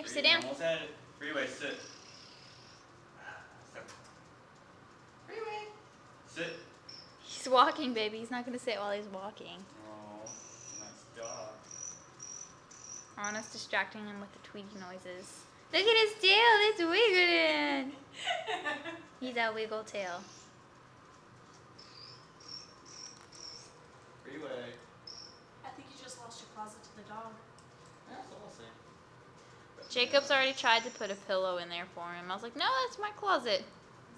Jacob, sit down. Almost had it. Freeway, sit. Freeway. Sit. He's walking, baby. He's not going to sit while he's walking. Oh, nice dog. Anna's distracting him with the tweety noises. Look at his tail. It's wiggling. He's a wiggle tail. Freeway. I think you just lost your closet to the dog. That's all I'll say. Jacob's already tried to put a pillow in there for him. I was like, no, that's my closet.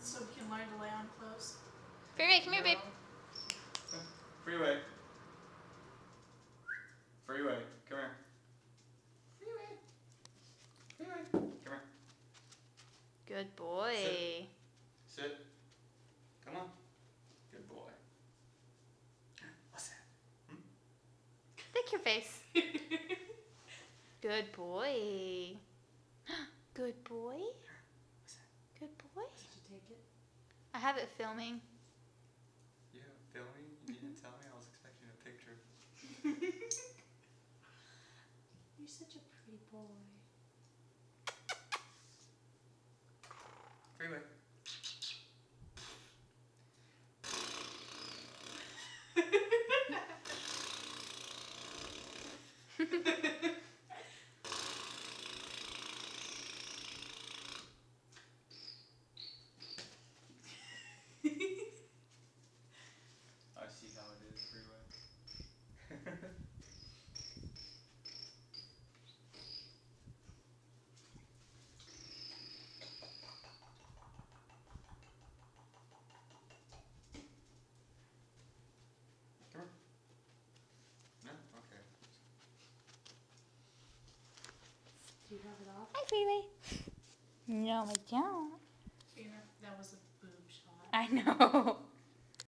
So we can learn to lay on clothes. Freeway, come here, babe. Freeway. Freeway, come here. Freeway. Freeway, come here. Good boy. Sit. Come on. Good boy. What's that? Lick your face. Good boy. Good boy. What's that? Good boy. Did you take it? I have it filming. Yeah, filming? You didn't tell me. I was expecting a picture. You're such a pretty boy. Freeway. I see how it is, Freeway. Come on. No? Okay. Do you have it off? Hi, Freeway. No, I don't. That was a boob shot. I know.